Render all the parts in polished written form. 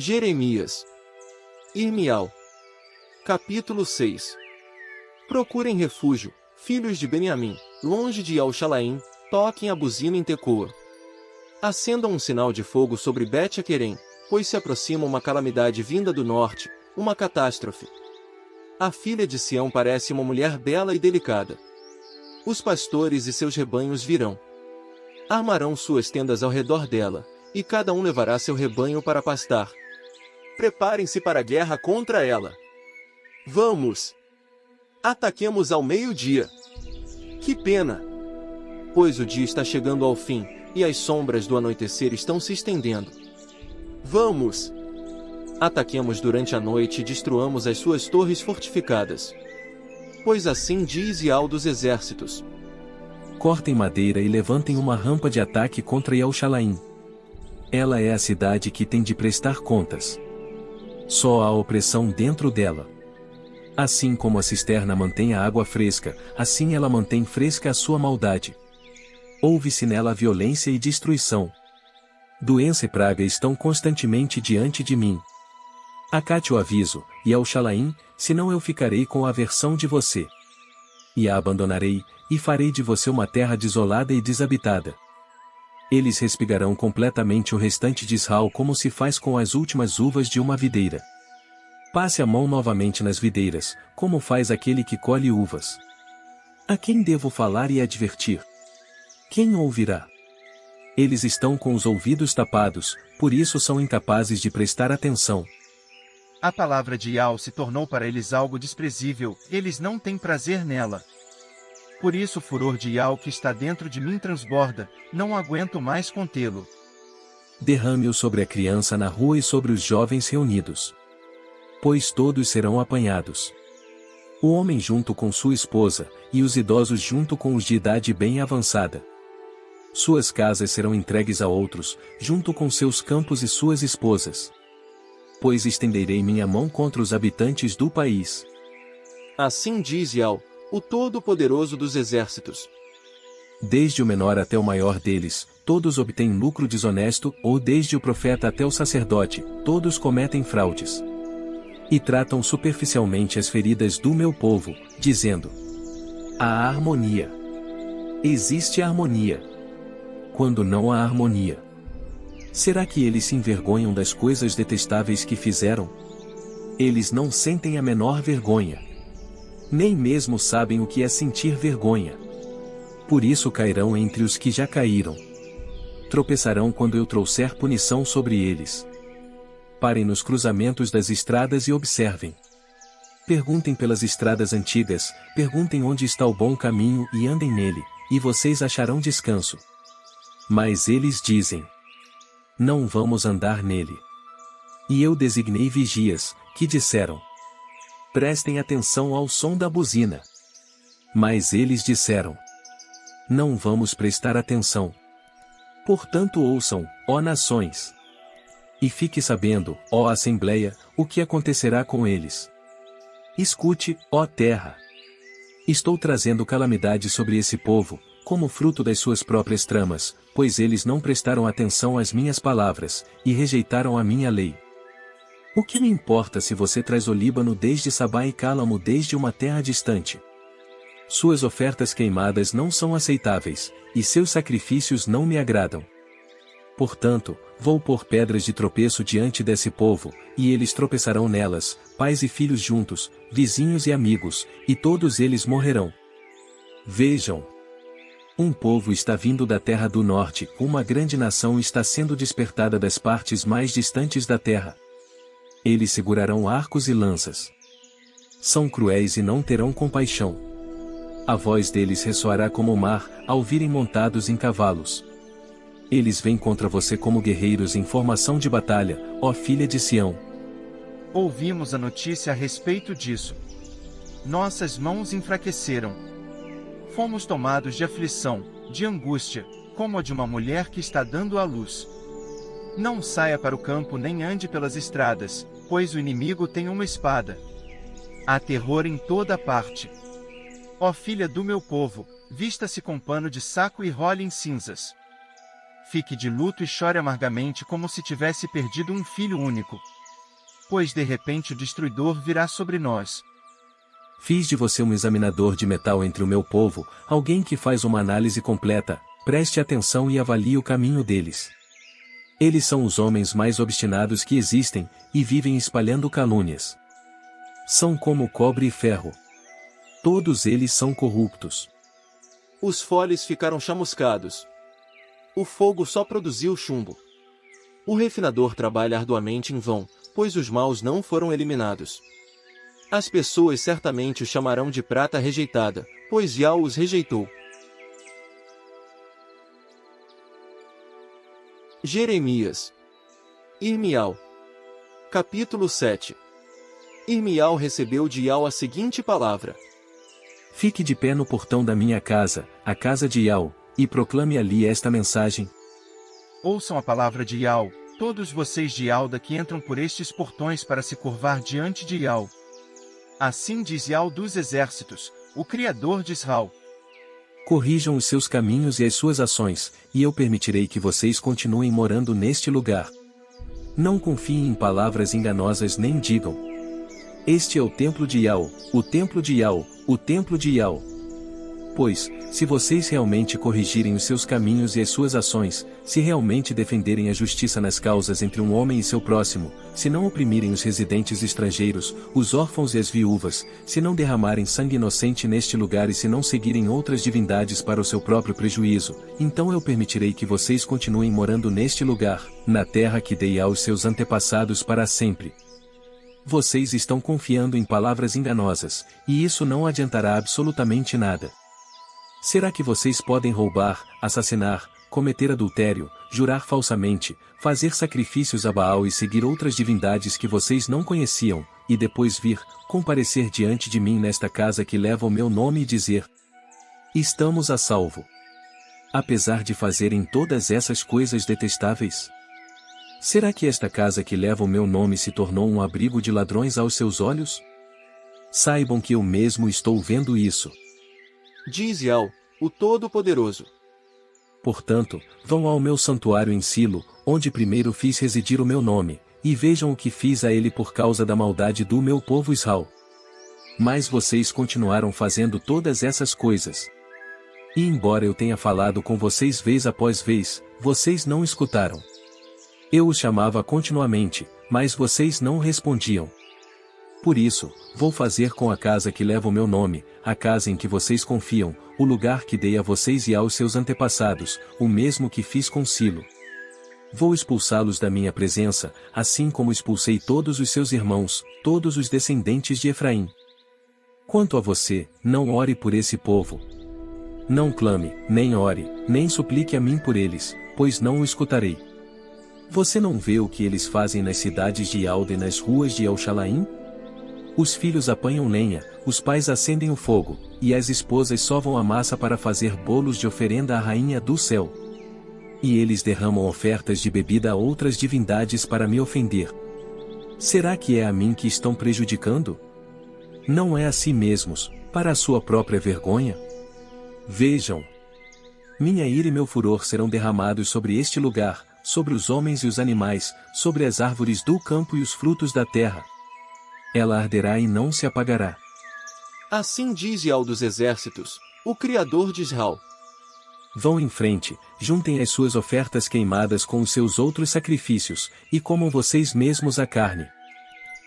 Jeremias. Irmial. Capítulo 6. Procurem refúgio, filhos de Beniamim, longe de Al-Shalaim, toquem a buzina em Tecoa. Acendam um sinal de fogo sobre Bet-Aquerem, pois se aproxima uma calamidade vinda do norte, uma catástrofe. A filha de Sião parece uma mulher bela e delicada. Os pastores e seus rebanhos virão. Armarão suas tendas ao redor dela, e cada um levará seu rebanho para pastar. Preparem-se para a guerra contra ela. Vamos! Ataquemos ao meio-dia. Que pena! Pois o dia está chegando ao fim, e as sombras do anoitecer estão se estendendo. Vamos! Ataquemos durante a noite e destruamos as suas torres fortificadas. Pois assim diz Ial dos exércitos. Cortem madeira e levantem uma rampa de ataque contra Al-Shalaim. Ela é a cidade que tem de prestar contas. Só há opressão dentro dela. Assim como a cisterna mantém a água fresca, assim ela mantém fresca a sua maldade. Ouve-se nela violência e destruição. Doença e praga estão constantemente diante de mim. Acate o aviso, e Al-Shalaim, senão eu ficarei com aversão de você. E a abandonarei, e farei de você uma terra desolada e desabitada. Eles respigarão completamente o restante de Israel como se faz com as últimas uvas de uma videira. Passe a mão novamente nas videiras, como faz aquele que colhe uvas. A quem devo falar e advertir? Quem ouvirá? Eles estão com os ouvidos tapados, por isso são incapazes de prestar atenção. A palavra de Ial se tornou para eles algo desprezível, eles não têm prazer nela. Por isso o furor de Ial que está dentro de mim transborda, não aguento mais contê-lo. Derrame-o sobre a criança na rua e sobre os jovens reunidos. Pois todos serão apanhados. O homem junto com sua esposa, e os idosos junto com os de idade bem avançada. Suas casas serão entregues a outros, junto com seus campos e suas esposas. Pois estenderei minha mão contra os habitantes do país. Assim diz Ial, o Todo-Poderoso dos Exércitos. Desde o menor até o maior deles, todos obtêm lucro desonesto, ou desde o profeta até o sacerdote, todos cometem fraudes. E tratam superficialmente as feridas do meu povo, dizendo: há harmonia. Existe harmonia. Quando não há harmonia. Será que eles se envergonham das coisas detestáveis que fizeram? Eles não sentem a menor vergonha. Nem mesmo sabem o que é sentir vergonha. Por isso cairão entre os que já caíram. Tropeçarão quando eu trouxer punição sobre eles. Parem nos cruzamentos das estradas e observem. Perguntem pelas estradas antigas, perguntem onde está o bom caminho e andem nele, e vocês acharão descanso. Mas eles dizem: não vamos andar nele. E eu designei vigias, que disseram: prestem atenção ao som da buzina. Mas eles disseram: não vamos prestar atenção. Portanto ouçam, ó nações. E fique sabendo, ó Assembleia, o que acontecerá com eles. Escute, ó terra. Estou trazendo calamidade sobre esse povo, como fruto das suas próprias tramas, pois eles não prestaram atenção às minhas palavras, e rejeitaram a minha lei. O que me importa se você traz o Líbano desde Sabá e Cálamo desde uma terra distante? Suas ofertas queimadas não são aceitáveis, e seus sacrifícios não me agradam. Portanto, vou pôr pedras de tropeço diante desse povo, e eles tropeçarão nelas, pais e filhos juntos, vizinhos e amigos, e todos eles morrerão. Vejam! Um povo está vindo da terra do norte, uma grande nação está sendo despertada das partes mais distantes da terra. Eles segurarão arcos e lanças. São cruéis e não terão compaixão. A voz deles ressoará como o mar, ao virem montados em cavalos. Eles vêm contra você como guerreiros em formação de batalha, ó filha de Sião. Ouvimos a notícia a respeito disso. Nossas mãos enfraqueceram. Fomos tomados de aflição, de angústia, como a de uma mulher que está dando à luz. Não saia para o campo nem ande pelas estradas, pois o inimigo tem uma espada. Há terror em toda parte. Ó filha do meu povo, vista-se com pano de saco e role em cinzas. fique de luto e chore amargamente como se tivesse perdido um filho único. Pois de repente o destruidor virá sobre nós. Fiz de você um examinador de metal entre o meu povo, alguém que faz uma análise completa. Preste atenção e avalie o caminho deles. Eles são os homens mais obstinados que existem, e vivem espalhando calúnias. São como cobre e ferro. Todos eles são corruptos. Os foles ficaram chamuscados. O fogo só produziu chumbo. O refinador trabalha arduamente em vão, pois os maus não foram eliminados. As pessoas certamente o chamarão de prata rejeitada, pois Yahweh os rejeitou. Jeremias. Irmial. Capítulo 7. Irmial recebeu de Yahweh a seguinte palavra: Fique de pé no portão da minha casa, a casa de Yahweh, e proclame ali esta mensagem. Ouçam a palavra de Yahweh, todos vocês de Alda que entram por estes portões para se curvar diante de Yahweh. Assim diz Yahweh dos exércitos, o Criador de Israel. Corrijam os seus caminhos e as suas ações, e eu permitirei que vocês continuem morando neste lugar. Não confiem em palavras enganosas nem digam: este é o templo de Yahweh, o templo de Yahweh, o templo de Yahweh. Pois, se vocês realmente corrigirem os seus caminhos e as suas ações, se realmente defenderem a justiça nas causas entre um homem e seu próximo, se não oprimirem os residentes estrangeiros, os órfãos e as viúvas, se não derramarem sangue inocente neste lugar e se não seguirem outras divindades para o seu próprio prejuízo, então eu permitirei que vocês continuem morando neste lugar, na terra que dei aos seus antepassados para sempre. Vocês estão confiando em palavras enganosas, e isso não adiantará absolutamente nada. Será que vocês podem roubar, assassinar, cometer adultério, jurar falsamente, fazer sacrifícios a Baal e seguir outras divindades que vocês não conheciam, e depois vir, comparecer diante de mim nesta casa que leva o meu nome e dizer: estamos a salvo? Apesar de fazerem todas essas coisas detestáveis? Será que esta casa que leva o meu nome se tornou um abrigo de ladrões aos seus olhos? Saibam que eu mesmo estou vendo isso. Diz Yahweh, o Todo-Poderoso. Portanto, vão ao meu santuário em Silo, onde primeiro fiz residir o meu nome, e vejam o que fiz a ele por causa da maldade do meu povo Israel. Mas vocês continuaram fazendo todas essas coisas. E embora eu tenha falado com vocês vez após vez, vocês não escutaram. Eu os chamava continuamente, mas vocês não respondiam. Por isso, vou fazer com a casa que leva o meu nome, a casa em que vocês confiam, o lugar que dei a vocês e aos seus antepassados, o mesmo que fiz com Silo. Vou expulsá-los da minha presença, assim como expulsei todos os seus irmãos, todos os descendentes de Efraim. Quanto a você, não ore por esse povo. Não clame, nem ore, nem suplique a mim por eles, pois não o escutarei. Você não vê o que eles fazem nas cidades de Alda e nas ruas de El-Shalaim? Os filhos apanham lenha, os pais acendem o fogo, e as esposas sovam a massa para fazer bolos de oferenda à rainha do céu. E eles derramam ofertas de bebida a outras divindades para me ofender. Será que é a mim que estão prejudicando? Não é a si mesmos, para a sua própria vergonha? Vejam! Minha ira e meu furor serão derramados sobre este lugar, sobre os homens e os animais, sobre as árvores do campo e os frutos da terra. Ela arderá e não se apagará. Assim diz Yahweh dos exércitos, o Criador de Israel. Vão em frente, juntem as suas ofertas queimadas com os seus outros sacrifícios, e comam vocês mesmos a carne.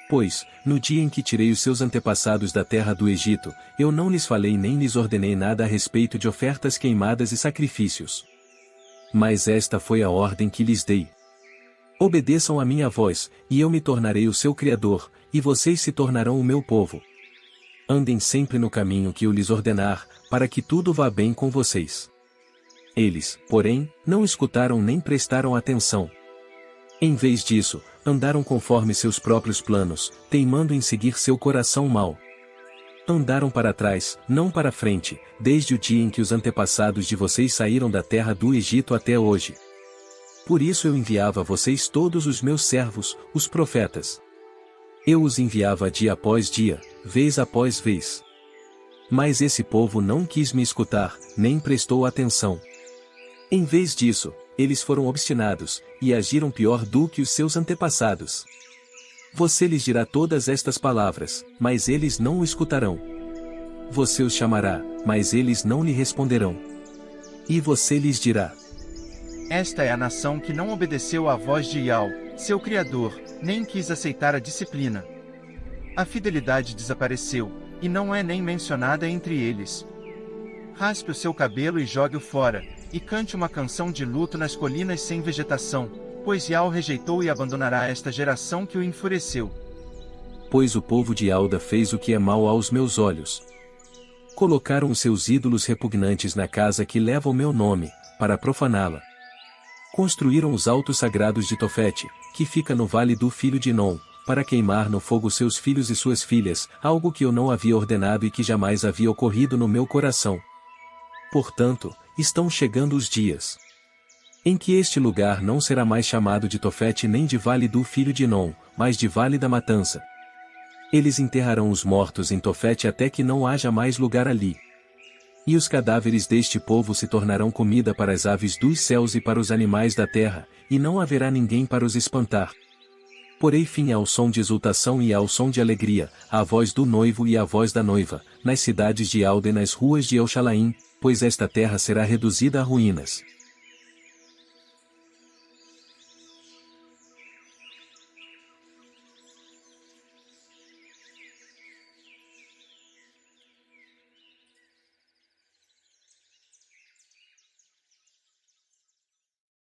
Pois, no dia em que tirei os seus antepassados da terra do Egito, eu não lhes falei nem lhes ordenei nada a respeito de ofertas queimadas e sacrifícios. Mas esta foi a ordem que lhes dei. Obedeçam a minha voz, e eu me tornarei o seu Criador, e vocês se tornarão o meu povo. Andem sempre no caminho que eu lhes ordenar, para que tudo vá bem com vocês. Eles, porém, não escutaram nem prestaram atenção. Em vez disso, andaram conforme seus próprios planos, teimando em seguir seu coração mau. Andaram para trás, não para frente, desde o dia em que os antepassados de vocês saíram da terra do Egito até hoje. Por isso eu enviava a vocês todos os meus servos, os profetas. Eu os enviava dia após dia, vez após vez. Mas esse povo não quis me escutar, nem prestou atenção. Em vez disso, eles foram obstinados, e agiram pior do que os seus antepassados. Você lhes dirá todas estas palavras, mas eles não o escutarão. Você os chamará, mas eles não lhe responderão. E você lhes dirá: Esta é a nação que não obedeceu à voz de Iau, seu Criador, nem quis aceitar a disciplina. A fidelidade desapareceu, e não é nem mencionada entre eles. Raspe o seu cabelo e jogue-o fora, e cante uma canção de luto nas colinas sem vegetação, pois Iau rejeitou e abandonará esta geração que o enfureceu. Pois o povo de Alda fez o que é mal aos meus olhos. Colocaram os seus ídolos repugnantes na casa que leva o meu nome, para profaná-la. Construíram os altos sagrados de Tofete, que fica no vale do filho de Nom, para queimar no fogo seus filhos e suas filhas, algo que eu não havia ordenado e que jamais havia ocorrido no meu coração. Portanto, estão chegando os dias em que este lugar não será mais chamado de Tofete nem de vale do filho de Nom, mas de vale da matança. Eles enterrarão os mortos em Tofete até que não haja mais lugar ali. E os cadáveres deste povo se tornarão comida para as aves dos céus e para os animais da terra, e não haverá ninguém para os espantar. Porei fim ao som de exultação e ao som de alegria, à voz do noivo e à voz da noiva, nas cidades de Alda e nas ruas de Elchalaim, pois esta terra será reduzida a ruínas.